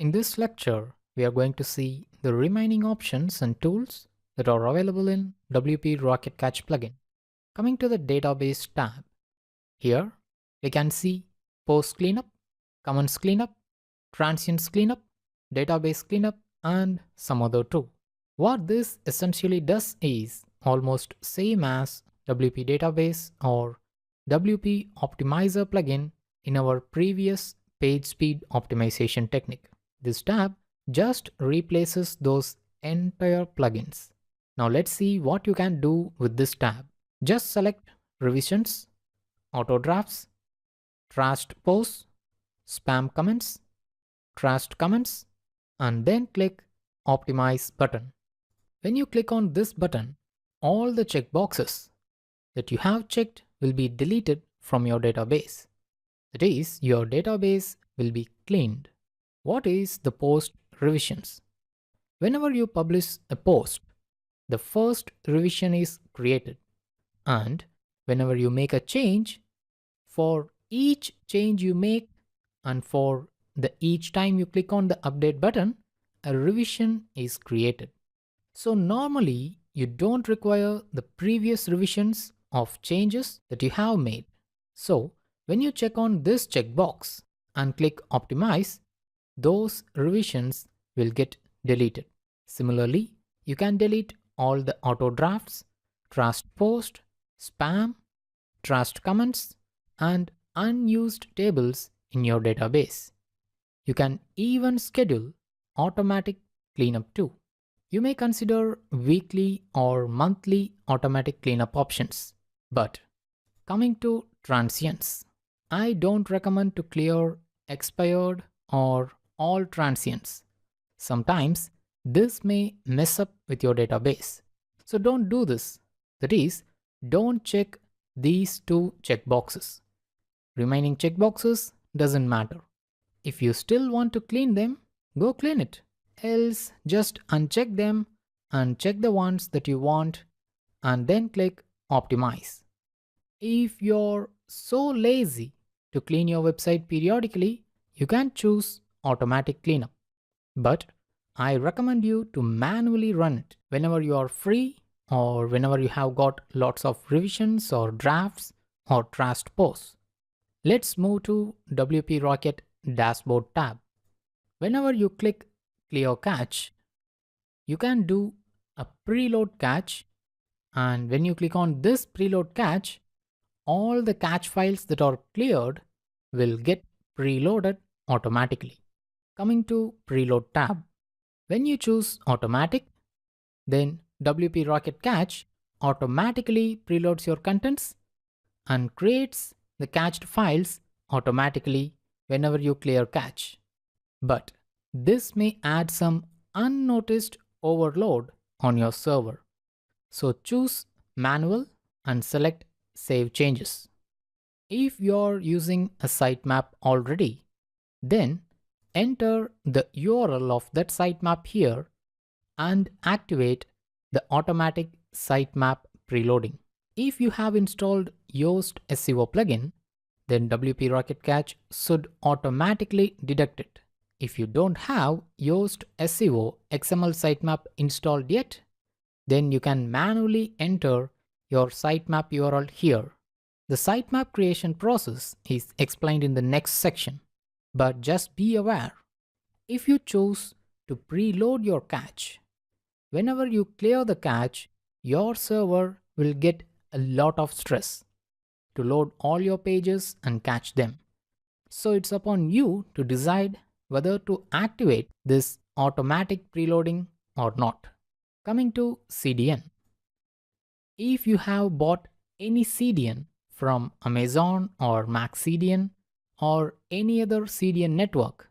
In this lecture, we are going to see the remaining options and tools that are available in WP Rocket Cache plugin. Coming to the database tab, here we can see post cleanup, comments cleanup, transients cleanup, database cleanup, and some other too. What this essentially does is almost same as WP database or WP optimizer plugin in our previous page speed optimization technique. This tab just replaces those entire plugins. Now let's see what you can do with this tab. Just select revisions, auto drafts, trashed posts, spam comments, trashed comments, and then click optimize button. When you click on this button, all the checkboxes that you have checked will be deleted from your database. That is, your database will be cleaned. What is the post revisions? Whenever you publish a post, the first revision is created. And whenever you make a change, for each change you make and for each time you click on the update button, a revision is created. So normally you don't require the previous revisions of changes that you have made. So when you check on this checkbox and click optimize, those revisions will get deleted. Similarly, you can delete all the auto drafts, trashed post, spam, trashed comments, and unused tables in your database. You can even schedule automatic cleanup too. You may consider weekly or monthly automatic cleanup options. But coming to transients, I don't recommend to clear expired or all transients. Sometimes this may mess up with your database. So don't do this. That is, don't check these two checkboxes. Remaining checkboxes doesn't matter. If you still want to clean them, go clean it. Else just uncheck them and check the ones that you want and then click optimize. If you're so lazy to clean your website periodically, you can choose automatic cleanup. But I recommend you to manually run it whenever you are free or whenever you have got lots of revisions or drafts or trashed posts. Let's move to WP Rocket Dashboard tab. Whenever you click Clear Cache, you can do a preload cache, and when you click on this preload cache, all the cache files that are cleared will get preloaded automatically. Coming to Preload tab, when you choose Automatic, then WP Rocket Cache automatically preloads your contents and creates the cached files automatically whenever you clear cache. But this may add some unnoticed overload on your server. So choose Manual and select Save Changes. If you're using a sitemap already, then enter the URL of that sitemap here and activate the automatic sitemap preloading. If you have installed Yoast SEO plugin, then WP Rocket Cache should automatically detect it. If you don't have Yoast SEO XML sitemap installed yet, then you can manually enter your sitemap URL here. The sitemap creation process is explained in the next section, but just be aware, if you choose to preload your cache, whenever you clear the cache, your server will get a lot of stress to load all your pages and cache them. So it's upon you to decide whether to activate this automatic preloading or not. Coming to CDN. If you have bought any CDN from Amazon or MaxCDN or any other CDN network,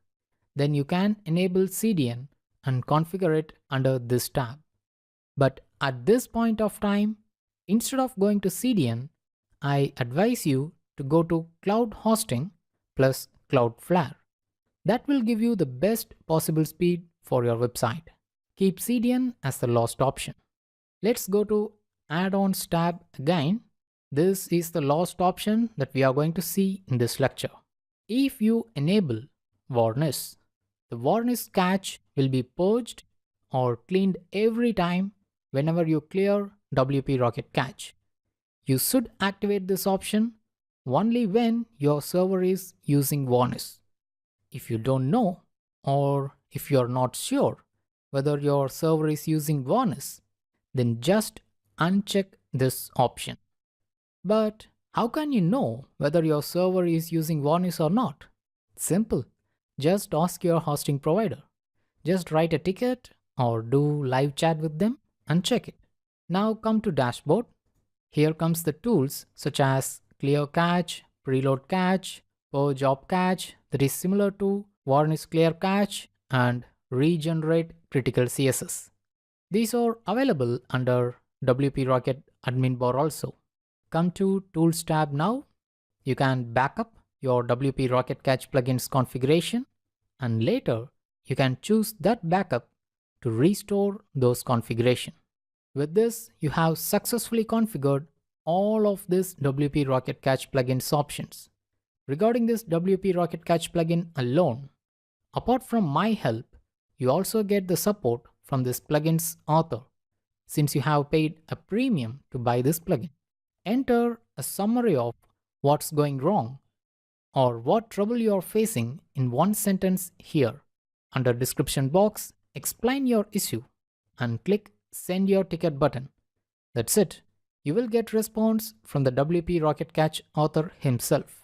then you can enable CDN and configure it under this tab. But at this point of time, instead of going to CDN, I advise you to go to cloud hosting plus Cloudflare. That will give you the best possible speed for your website. Keep CDN as the last option. Let's go to Add-ons tab again. This is the last option that we are going to see in this lecture. If you enable varnish, The varnish cache will be purged or cleaned every time whenever you clear WP Rocket Cache. You should activate this option only when your server is using varnish. If you don't know, or if you're not sure whether your server is using varnish, then just uncheck this option. But how can you know whether your server is using varnish or not? Simple. Just ask your hosting provider. Just write a ticket or do live chat with them and check it. Now come to dashboard. Here comes the tools such as clear cache, preload cache, purge op cache that is similar to varnish clear cache and regenerate critical CSS. These are available under WP Rocket admin bar also. Come to Tools tab now. You can backup your WP Rocket Cache plugins configuration and later you can choose that backup to restore those configuration. With this, you have successfully configured all of this WP Rocket Cache plugins options. Regarding this WP Rocket Cache plugin alone, apart from my help, you also get the support from this plugin's author since you have paid a premium to buy this plugin. Enter a summary of what's going wrong or what trouble you are facing in one sentence here. Under description box, explain your issue and click send your ticket button. That's it. You will get response from the WP Rocket Cache author himself.